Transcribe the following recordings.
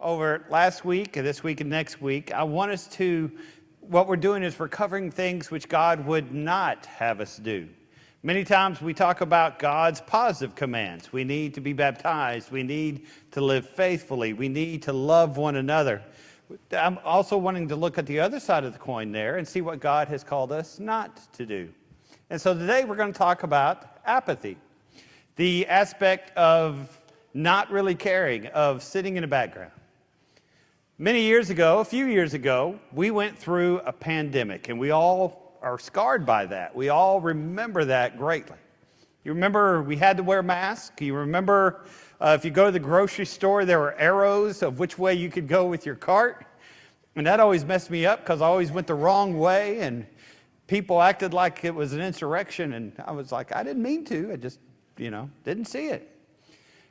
over last week and this week and next week, I want us to, what we're doing is we're covering things which God would not have us do. Many times we talk about God's positive commands. We need to be baptized. We need to live faithfully. We need to love one another. I'm also wanting to look at the other side of the coin there and see what God has called us not to do. And so today we're going to talk about apathy, the aspect of not really caring, of sitting in the background. Many years ago, a few years ago, we went through a pandemic, and we all are scarred by that. We all remember that greatly. You remember we had to wear masks. You remember if you go to the grocery store, there were arrows of which way you could go with your cart. And that always messed me up because I always went the wrong way, and people acted like it was an insurrection. And I was like, I didn't mean to. I just, didn't see it.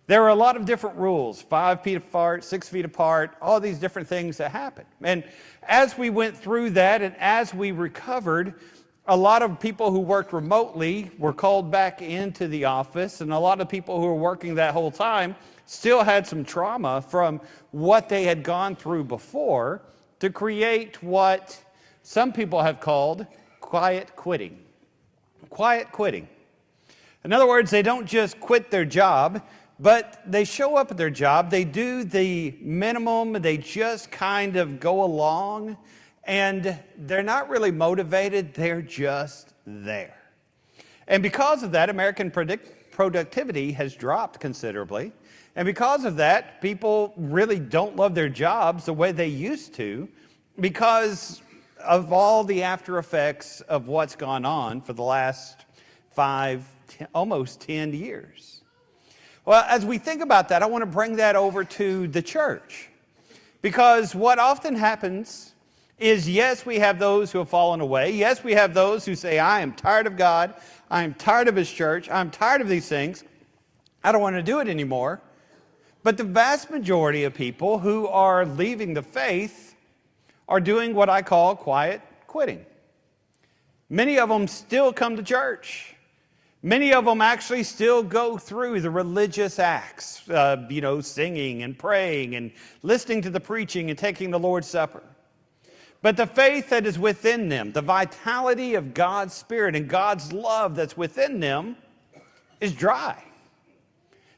There were a lot of different rules, 5 feet apart, 6 feet apart, all these different things that happened. And as we went through that and as we recovered, a lot of people who worked remotely were called back into the office, and a lot of people who were working that whole time still had some trauma from what they had gone through before to create what some people have called quiet quitting. Quiet quitting. In other words, they don't just quit their job, but they show up at their job, they do the minimum, they just kind of go along, and they're not really motivated, they're just there. And because of that, American productivity has dropped considerably. And because of that, people really don't love their jobs the way they used to because of all the after effects of what's gone on for the last 5, almost 10 years. Well, as we think about that, I want to bring that over to the church. Because what often happens is, yes, we have those who have fallen away. Yes, we have those who say, I am tired of God. I am tired of His church. I'm tired of these things. I don't want to do it anymore. But the vast majority of people who are leaving the faith are doing what I call quiet quitting. Many of them still come to church. Many of them actually still go through the religious acts, singing and praying and listening to the preaching and taking the Lord's Supper. But the faith that is within them, the vitality of God's Spirit and God's love that's within them is dry.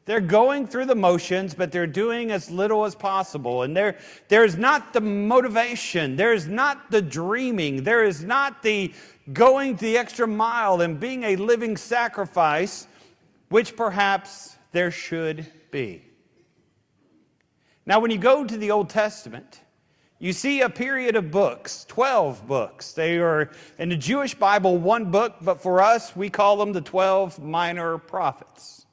They're going through the motions, but they're doing as little as possible. And there's not the motivation. There's not the dreaming. There is not the going the extra mile and being a living sacrifice, which perhaps there should be. Now, when you go to the Old Testament, you see a period of books, 12 books. They are, in the Jewish Bible, one book, but for us, we call them the 12 minor prophets.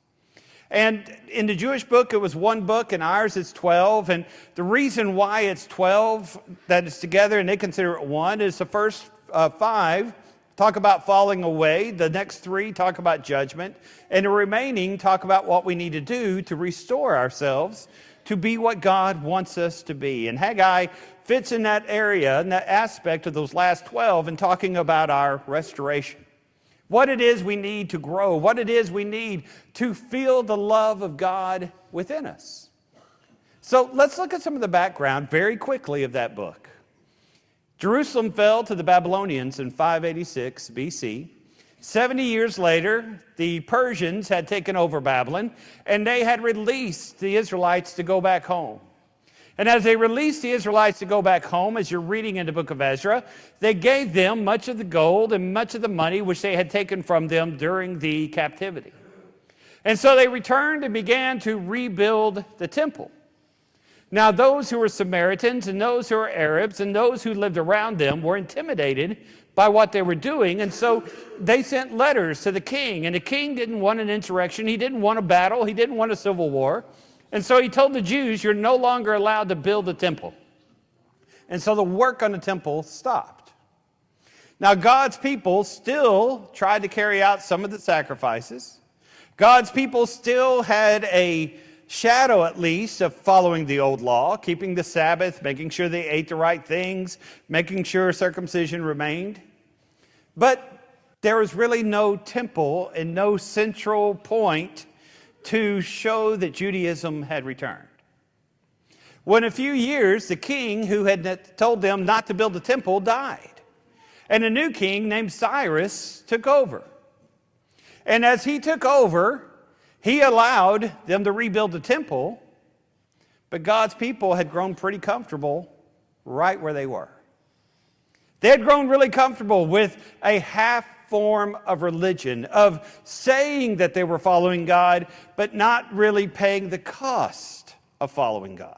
And in the Jewish book, it was one book, and ours is 12. And the reason why it's 12 that is together, and they consider it one, is the first 5 talk about falling away. The next 3 talk about judgment. And the remaining talk about what we need to do to restore ourselves to be what God wants us to be. And Haggai fits in that area, in that aspect of those last 12, and talking about our restoration. What it is we need to grow, what it is we need to feel the love of God within us. So let's look at some of the background very quickly of that book. Jerusalem fell to the Babylonians in 586 BC. 70 years later, the Persians had taken over Babylon, and they had released the Israelites to go back home. And as they released the Israelites to go back home, as you're reading in the book of Ezra, they gave them much of the gold and much of the money which they had taken from them during the captivity. And so they returned and began to rebuild the temple. Now, those who were Samaritans and those who were Arabs and those who lived around them were intimidated by what they were doing. And so they sent letters to the king. And the king didn't want an insurrection. He didn't want a battle. He didn't want a civil war. And so he told the Jews, you're no longer allowed to build the temple. And so the work on the temple stopped. Now, God's people still tried to carry out some of the sacrifices. God's people still had a shadow, at least, of following the old law, keeping the Sabbath, making sure they ate the right things, making sure circumcision remained. But there was really no temple and no central point to show that Judaism had returned. Well, in a few years, the king who had told them not to build the temple died. And a new king named Cyrus took over. And as he took over, he allowed them to rebuild the temple, but God's people had grown pretty comfortable right where they were. They had grown really comfortable with a half form of religion, of saying that they were following God, but not really paying the cost of following God.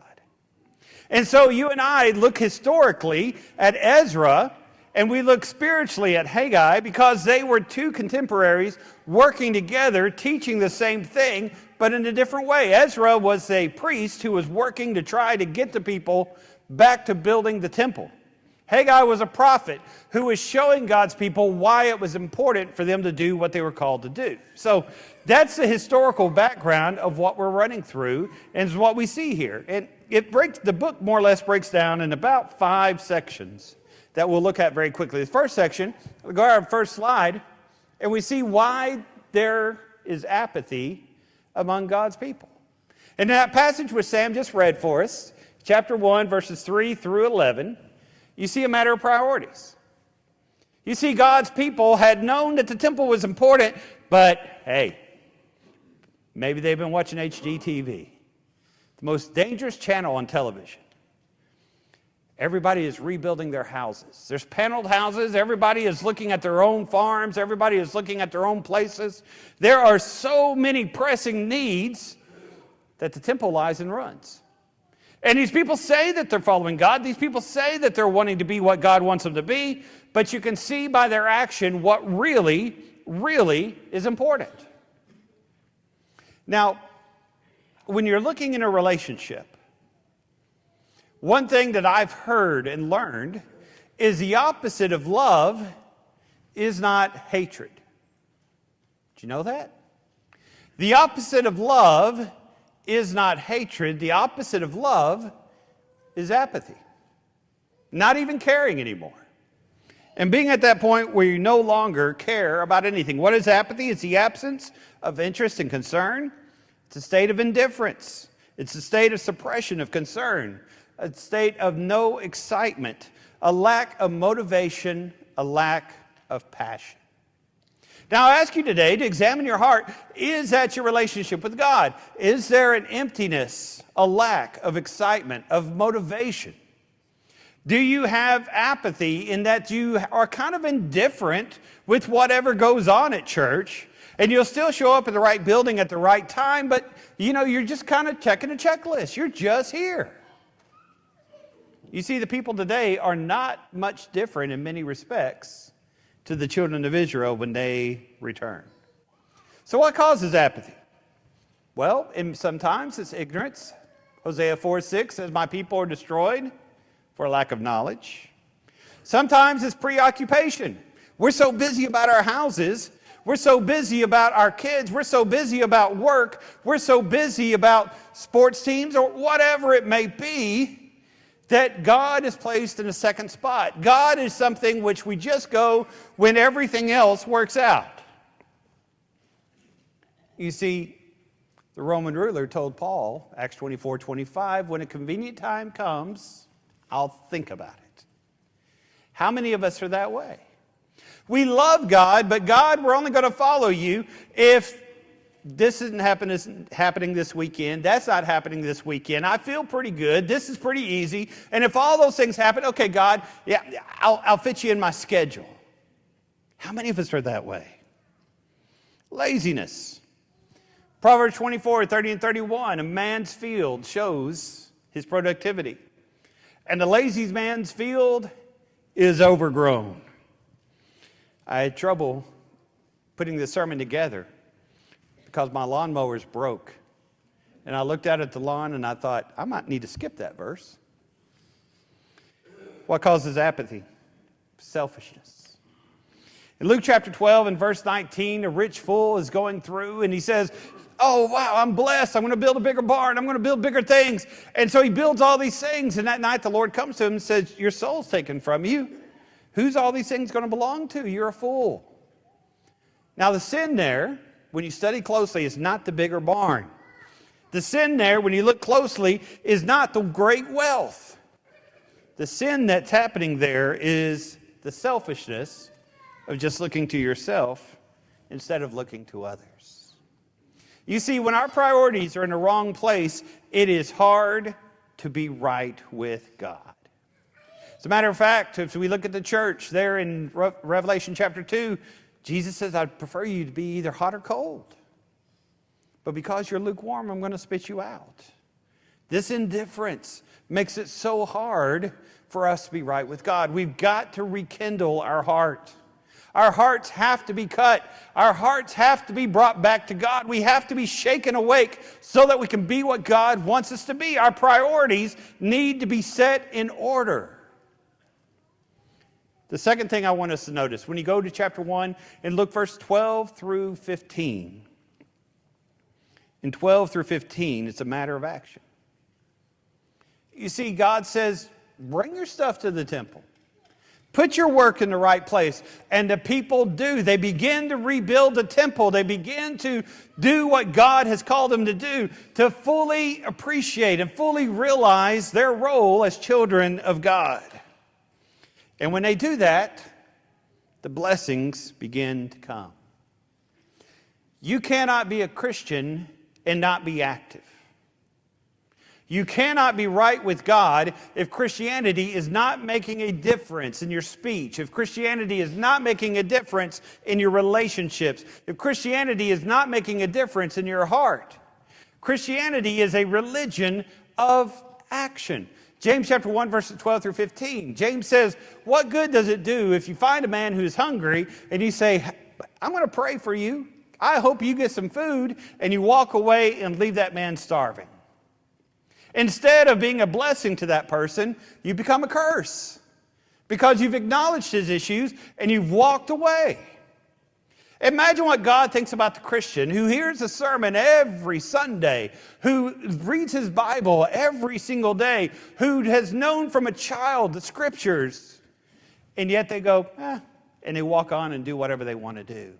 And so you and I look historically at Ezra, and we look spiritually at Haggai, because they were two contemporaries working together, teaching the same thing, but in a different way. Ezra was a priest who was working to try to get the people back to building the temple. Haggai was a prophet who was showing God's people why it was important for them to do what they were called to do. So that's the historical background of what we're running through and is what we see here. And the book more or less breaks down in about 5 sections that we'll look at very quickly. The first section, we'll go to our first slide, and we see why there is apathy among God's people. And in that passage which Sam just read for us, chapter 1, verses 3 through 11, you see a matter of priorities. You see, God's people had known that the temple was important, but hey, maybe they've been watching HGTV, the most dangerous channel on television. Everybody is rebuilding their houses. There's paneled houses. Everybody is looking at their own farms. Everybody is looking at their own places. There are so many pressing needs that the temple lies in ruins. And these people say that they're following God. These people say that they're wanting to be what God wants them to be. But you can see by their action what really, really is important. Now, when you're looking in a relationship, one thing that I've heard and learned is the opposite of love is not hatred. Did you know that? The opposite of love is not hatred. The opposite of love is apathy. Not even caring anymore. And being at that point where you no longer care about anything. What is apathy? It's the absence of interest and concern. It's a state of indifference. It's a state of suppression of concern. A state of no excitement. A lack of motivation. A lack of passion. Now, I ask you today to examine your heart. Is that your relationship with God? Is there an emptiness, a lack of excitement, of motivation? Do you have apathy in that you are kind of indifferent with whatever goes on at church, and you'll still show up at the right building at the right time, but you're just kind of checking a checklist. You're just here. You see, the people today are not much different in many respects to the children of Israel when they return. So what causes apathy? Well, sometimes it's ignorance. Hosea 4:6 says, "My people are destroyed for lack of knowledge." Sometimes it's preoccupation. We're so busy about our houses. We're so busy about our kids. We're so busy about work. We're so busy about sports teams or whatever it may be, that God is placed in a second spot. God is something which we just go when everything else works out. You see, the Roman ruler told Paul, Acts 24:25, "When a convenient time comes, I'll think about it." How many of us are that way? We love God, but God, we're only going to follow you if this isn't happening this weekend. That's not happening this weekend. I feel pretty good. This is pretty easy. And if all those things happen, okay, God, yeah, I'll fit you in my schedule. How many of us are that way? Laziness. Proverbs 24:30 and 31, "A man's field shows his productivity, and the lazy man's field is overgrown." I had trouble putting this sermon together because my lawnmower's broke. And I looked out at the lawn and I thought, I might need to skip that verse. What causes apathy? Selfishness. In Luke chapter 12 and verse 19, a rich fool is going through and he says, "Oh, wow, I'm blessed. I'm going to build a bigger barn. I'm going to build bigger things." And so he builds all these things. And that night the Lord comes to him and says, "Your soul's taken from you. Who's all these things going to belong to? You're a fool." Now the sin there, when you study closely, is not the bigger barn. The sin there, when you look closely, is not the great wealth. The sin that's happening there is the selfishness of just looking to yourself instead of looking to others. You see, when our priorities are in the wrong place, it is hard to be right with God. As a matter of fact, if we look at the church there in Revelation chapter 2, Jesus says, I'd prefer you to be either hot or cold. But because you're lukewarm, I'm going to spit you out. This indifference makes it so hard for us to be right with God. We've got to rekindle our heart. Our hearts have to be cut. Our hearts have to be brought back to God. We have to be shaken awake so that we can be what God wants us to be. Our priorities need to be set in order. The second thing I want us to notice, when you go to chapter 1 and look verse 12 through 15. In 12 through 15, it's a matter of action. You see, God says, bring your stuff to the temple. Put your work in the right place. And the people do. They begin to rebuild the temple. They begin to do what God has called them to do, to fully appreciate and fully realize their role as children of God. And when they do that, the blessings begin to come. You cannot be a Christian and not be active. You cannot be right with God if Christianity is not making a difference in your speech, if Christianity is not making a difference in your relationships, if Christianity is not making a difference in your heart. Christianity is a religion of action. James chapter 1, verses 12 through 15. James says, what good does it do if you find a man who's hungry and you say, I'm going to pray for you. I hope you get some food, and you walk away and leave that man starving. Instead of being a blessing to that person, you become a curse because you've acknowledged his issues and you've walked away. Imagine what God thinks about the Christian who hears a sermon every Sunday, who reads his Bible every single day, who has known from a child the Scriptures, and yet they go, and they walk on and do whatever they want to do.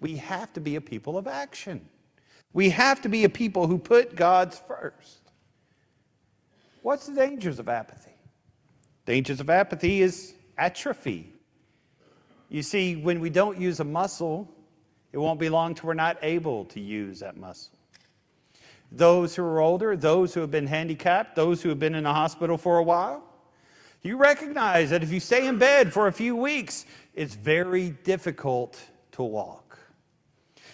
We have to be a people of action. We have to be a people who put God's first. What's the dangers of apathy? Dangers of apathy is atrophy. You see, when we don't use a muscle, it won't be long till we're not able to use that muscle. Those who are older, those who have been handicapped, those who have been in the hospital for a while, you recognize that if you stay in bed for a few weeks, it's very difficult to walk.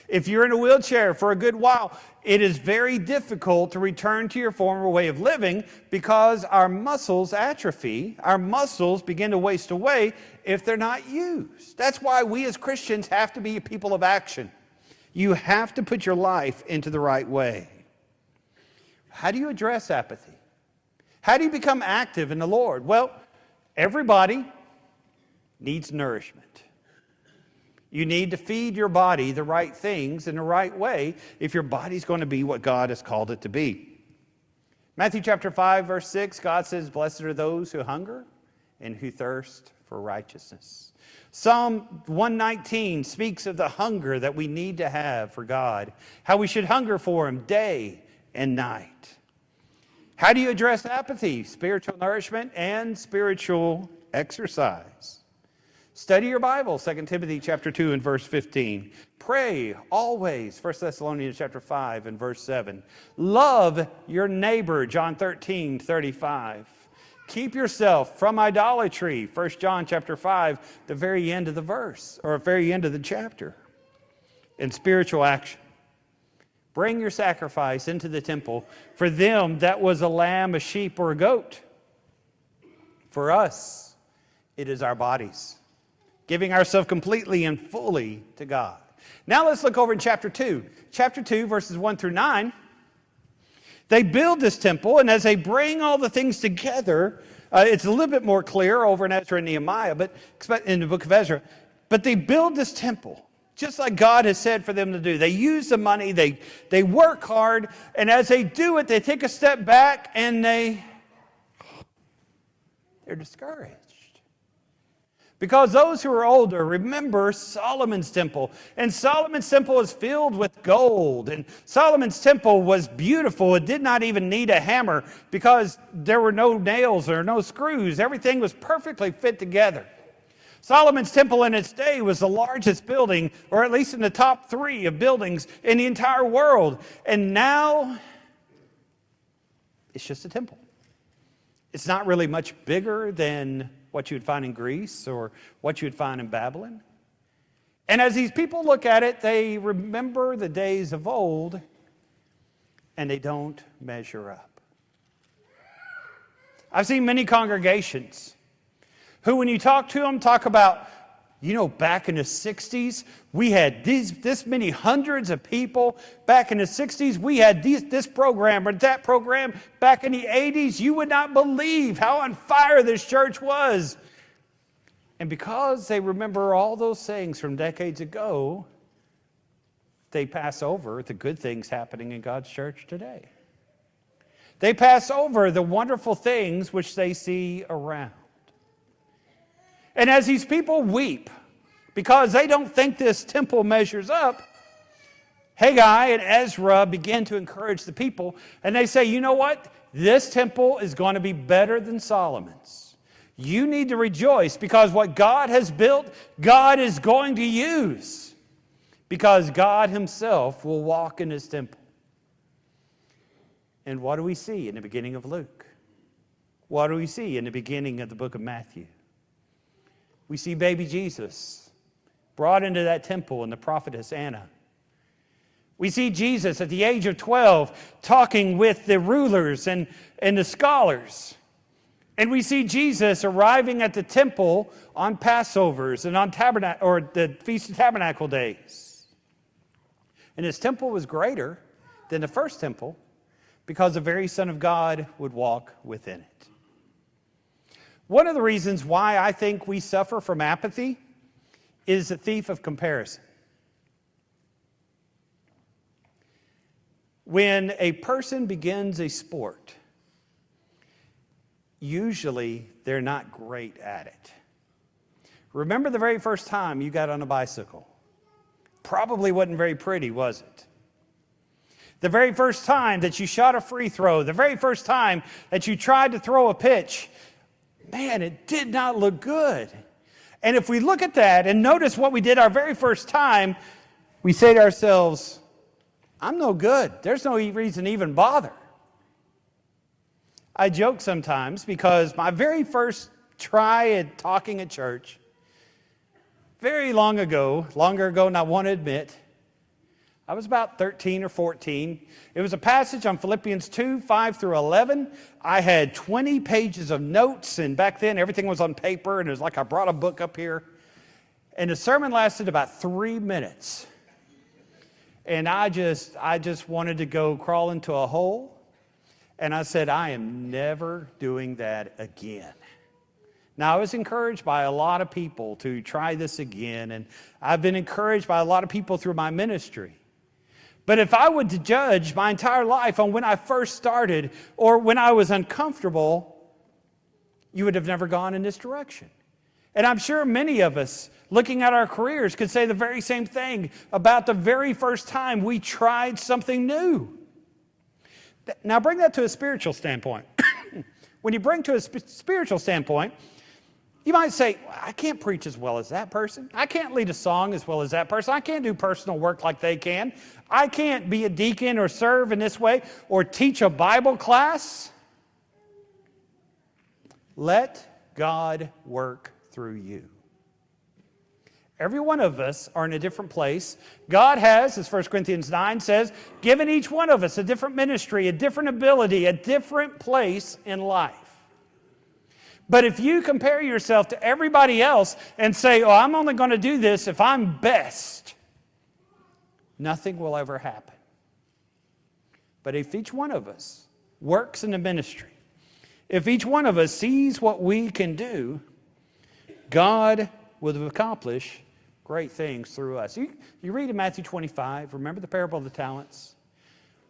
If you're in a wheelchair for a good while, it is very difficult to return to your former way of living because our muscles atrophy. Our muscles begin to waste away if they're not used. That's why we as Christians have to be a people of action. You have to put your life into the right way. How do you address apathy? How do you become active in the Lord? Well, everybody needs nourishment. You need to feed your body the right things in the right way if your body's going to be what God has called it to be. Matthew chapter 5, verse 6, God says, blessed are those who hunger and who thirst for righteousness. Psalm 119 speaks of the hunger that we need to have for God, how we should hunger for Him day and night. How do you address apathy? Spiritual nourishment and spiritual exercise. Study your Bible, 2 Timothy chapter 2 and verse 15. Pray always, 1 Thessalonians chapter 5 and verse 7. Love your neighbor, John 13:35. Keep yourself from idolatry, 1 John chapter 5, the very end of the verse, or very end of the chapter. And spiritual action. Bring your sacrifice into the temple. For them, that was a lamb, a sheep, or a goat. For us, it is our bodies. Giving ourselves completely and fully to God. Now let's look over in chapter 2. Chapter 2, verses 1 through 9. They build this temple, and as they bring all the things together, it's a little bit more clear over in Ezra and Nehemiah, but in the book of Ezra. But they build this temple, just like God has said for them to do. They use the money, they work hard, and as they do it, they take a step back, and they're discouraged. Because those who are older remember Solomon's temple. And Solomon's temple is filled with gold. And Solomon's temple was beautiful. It did not even need a hammer because there were no nails or no screws. Everything was perfectly fit together. Solomon's temple in its day was the largest building, or at least in the top 3 of buildings in the entire world. And now it's just a temple. It's not really much bigger than what you would find in Greece or what you would find in Babylon. And as these people look at it, they remember the days of old, and they don't measure up. I've seen many congregations who, when you talk to them, talk about, back in the 60s, we had this many hundreds of people. Back in the 60s, we had this program or that program. Back in the 80s, you would not believe how on fire this church was. And because they remember all those things from decades ago, they pass over the good things happening in God's church today. They pass over the wonderful things which they see around. And as these people weep because they don't think this temple measures up, Haggai and Ezra begin to encourage the people, and they say, you know what? This temple is going to be better than Solomon's. You need to rejoice because what God has built, God is going to use, because God himself will walk in his temple. And what do we see in the beginning of Luke? What do we see in the beginning of the book of Matthew? We see baby Jesus brought into that temple and the prophetess Anna. We see Jesus at the age of 12 talking with the rulers and the scholars. And we see Jesus arriving at the temple on Passovers and on the Feast of Tabernacle days. And his temple was greater than the first temple because the very Son of God would walk within it. One of the reasons why I think we suffer from apathy is the thief of comparison. When a person begins a sport, usually they're not great at it. Remember the very first time you got on a bicycle? Probably wasn't very pretty, was it? The very first time that you shot a free throw, the very first time that you tried to throw a pitch, man, it did not look good. And if we look at that and notice what we did our very first time, we say to ourselves, I'm no good. There's no reason to even bother. I joke sometimes because my very first try at talking at church, very long ago, longer ago than I want to admit, I was about 13 or 14. It was a passage on Philippians 2, 5 through 11. I had 20 pages of notes, and back then everything was on paper, and it was like I brought a book up here. And the sermon lasted about 3 minutes. And I just wanted to go crawl into a hole. And I said, I am never doing that again. Now, I was encouraged by a lot of people to try this again, and I've been encouraged by a lot of people through my ministry. But if I were to judge my entire life on when I first started or when I was uncomfortable, you would have never gone in this direction. And I'm sure many of us, looking at our careers, could say the very same thing about the very first time we tried something new. Now, bring that to a spiritual standpoint. When you bring to a spiritual standpoint, you might say, I can't preach as well as that person. I can't lead a song as well as that person. I can't do personal work like they can. I can't be a deacon or serve in this way or teach a Bible class. Let God work through you. Every one of us are in a different place. God has, as 1 Corinthians 9 says, given each one of us a different ministry, a different ability, a different place in life. But if you compare yourself to everybody else and say, oh, I'm only going to do this if I'm best, nothing will ever happen. But if each one of us works in the ministry, if each one of us sees what we can do, God will accomplish great things through us. You read in Matthew 25, remember the parable of the talents?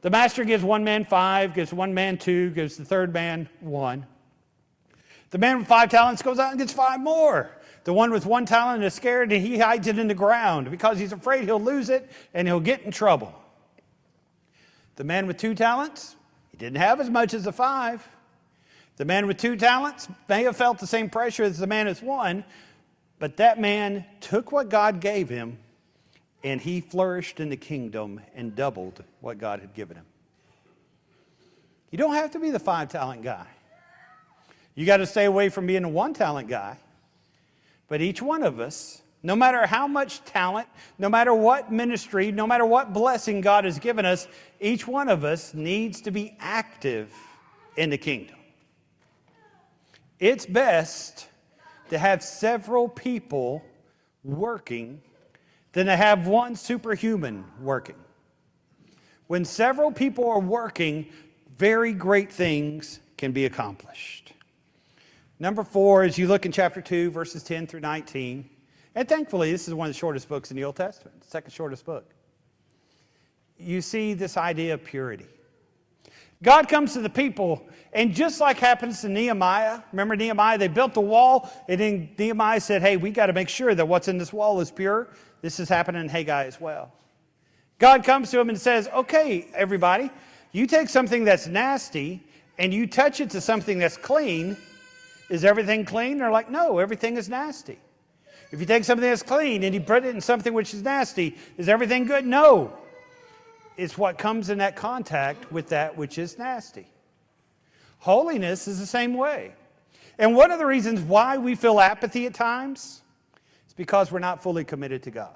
The master gives one man 5, gives one man 2, gives the third man 1. The man with 5 talents goes out and gets 5 more. The one with 1 talent is scared and he hides it in the ground because he's afraid he'll lose it and he'll get in trouble. The man with 2 talents, he didn't have as much as the 5. The man with 2 talents may have felt the same pressure as the man with 1, but that man took what God gave him and he flourished in the kingdom and doubled what God had given him. You don't have to be the 5-talent guy. You got to stay away from being a 1-talent guy. But each one of us, no matter how much talent, no matter what ministry, no matter what blessing God has given us, each one of us needs to be active in the kingdom. It's best to have several people working than to have one superhuman working. When several people are working, very great things can be accomplished. Number 4, as you look in chapter 2, verses 10 through 19, and thankfully this is one of the shortest books in the Old Testament, the second shortest book. You see this idea of purity. God comes to the people, and just like happens to Nehemiah, remember Nehemiah, they built the wall, and then Nehemiah said, hey, we got to make sure that what's in this wall is pure. This is happening in Haggai as well. God comes to him and says, okay, everybody, you take something that's nasty and you touch it to something that's clean. Is everything clean? They're like, no, everything is nasty. If you take something that's clean and you put it in something which is nasty, is everything good? No. It's what comes in that contact with that which is nasty. Holiness is the same way. And one of the reasons why we feel apathy at times is because we're not fully committed to God.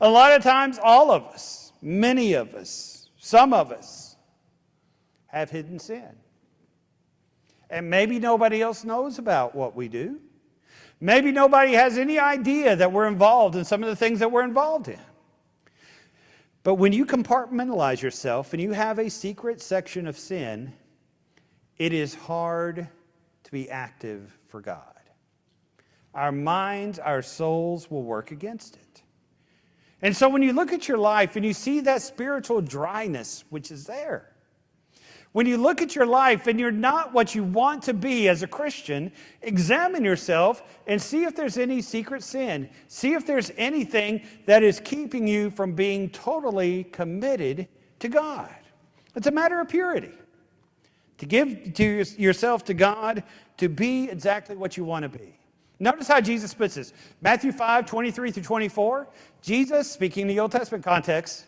A lot of times, all of us, many of us, some of us have hidden sin. And maybe nobody else knows about what we do. Maybe nobody has any idea that we're involved in some of the things that we're involved in. But when you compartmentalize yourself and you have a secret section of sin, it is hard to be active for God. Our minds, our souls will work against it. And so when you look at your life and you see that spiritual dryness which is there, when you look at your life and you're not what you want to be as a Christian, examine yourself and see if there's any secret sin. See if there's anything that is keeping you from being totally committed to God. It's a matter of purity. To give to yourself to God, to be exactly what you want to be. Notice how Jesus puts this. Matthew 5, 23 through 24. Jesus, speaking in the Old Testament context,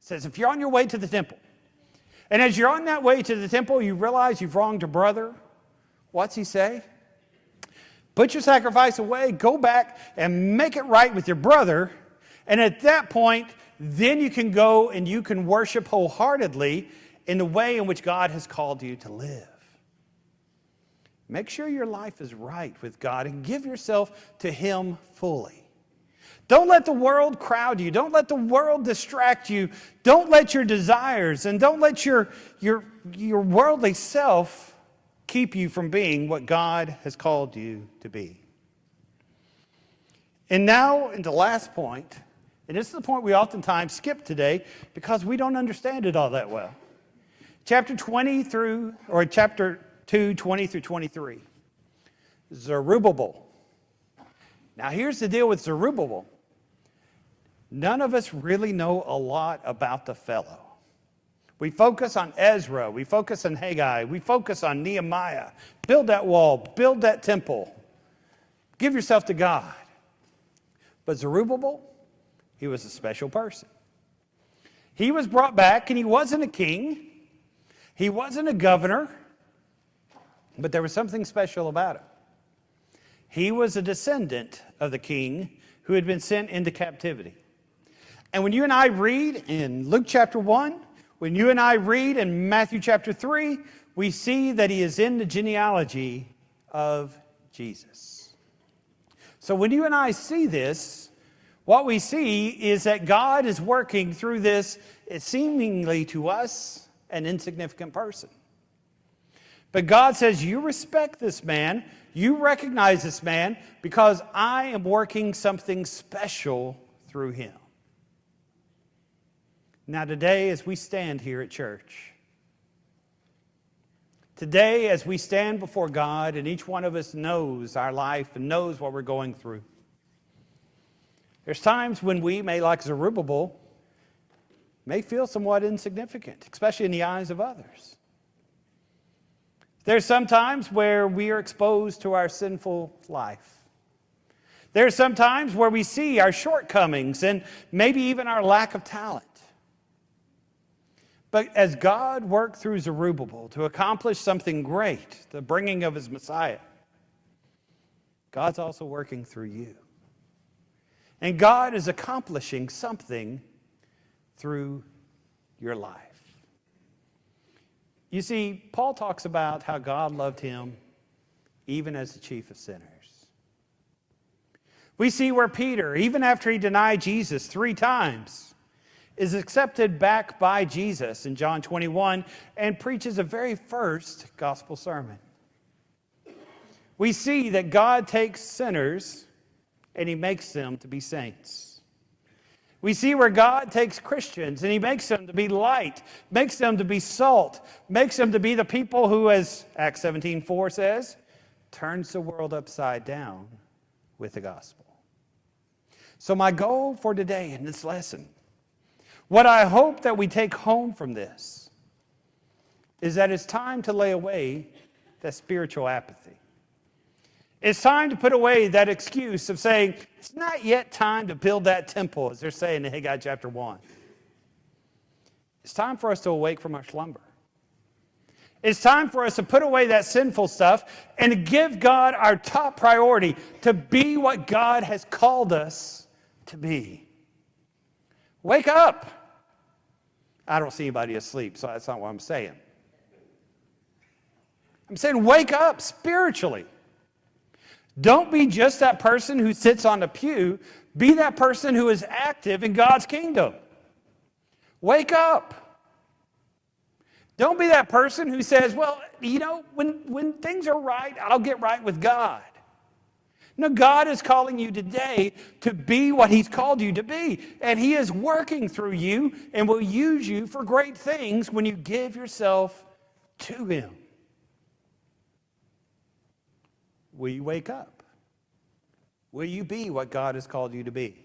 says, if you're on your way to the temple, and as you're on that way to the temple, you realize you've wronged a brother, what's he say? Put your sacrifice away, go back and make it right with your brother. And at that point, then you can go and you can worship wholeheartedly in the way in which God has called you to live. Make sure your life is right with God and give yourself to Him fully. Don't let the world crowd you. Don't let the world distract you. Don't let your desires and don't let your worldly self keep you from being what God has called you to be. And now, in the last point, and this is the point we oftentimes skip today because we don't understand it all that well. Chapter 2, 20 through 23. Zerubbabel. Now here's the deal with Zerubbabel. None of us really know a lot about the fellow. We focus on Ezra, we focus on Haggai, we focus on Nehemiah. Build that wall, build that temple. Give yourself to God. But Zerubbabel, he was a special person. He was brought back and he wasn't a king. He wasn't a governor. But there was something special about him. He was a descendant of the king who had been sent into captivity. And when you and I read in Luke chapter 1, when you and I read in Matthew chapter 3, we see that he is in the genealogy of Jesus. So when you and I see this, what we see is that God is working through this seemingly to us an insignificant person. But God says, you respect this man, you recognize this man, because I am working something special through him. Now today, as we stand here at church, Today, as we stand before God, and each one of us knows our life and knows what we're going through, there's times when we may, like Zerubbabel, may feel somewhat insignificant, especially in the eyes of others. There's some times where we are exposed to our sinful life. There's some times where we see our shortcomings and maybe even our lack of talent. But as God worked through Zerubbabel to accomplish something great, the bringing of his Messiah, God's also working through you. And God is accomplishing something through your life. You see, Paul talks about how God loved him even as the chief of sinners. We see where Peter, even after he denied Jesus 3 times, is accepted back by Jesus in John 21 and preaches the very first gospel sermon. We see that God takes sinners and he makes them to be saints. We see where God takes Christians and he makes them to be light, makes them to be salt, makes them to be the people who, as Acts 17:4 says, turns the world upside down with the gospel. So my goal for today in this lesson, what I hope that we take home from this, is that it's time to lay away that spiritual apathy. It's time to put away that excuse of saying, it's not yet time to build that temple, as they're saying in Haggai chapter 1. It's time for us to awake from our slumber. It's time for us to put away that sinful stuff and to give God our top priority, to be what God has called us to be. Wake up. I don't see anybody asleep, so that's not what I'm saying. I'm saying wake up spiritually. Don't be just that person who sits on the pew. Be that person who is active in God's kingdom. Wake up. Don't be that person who says, well, you know, when things are right, I'll get right with God. No, God is calling you today to be what he's called you to be. And he is working through you and will use you for great things when you give yourself to him. Will you wake up? Will you be what God has called you to be?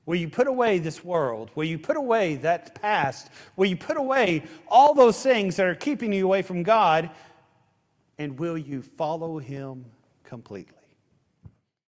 Will you put away this world? Will you put away that past? Will you put away all those things that are keeping you away from God? And will you follow him completely?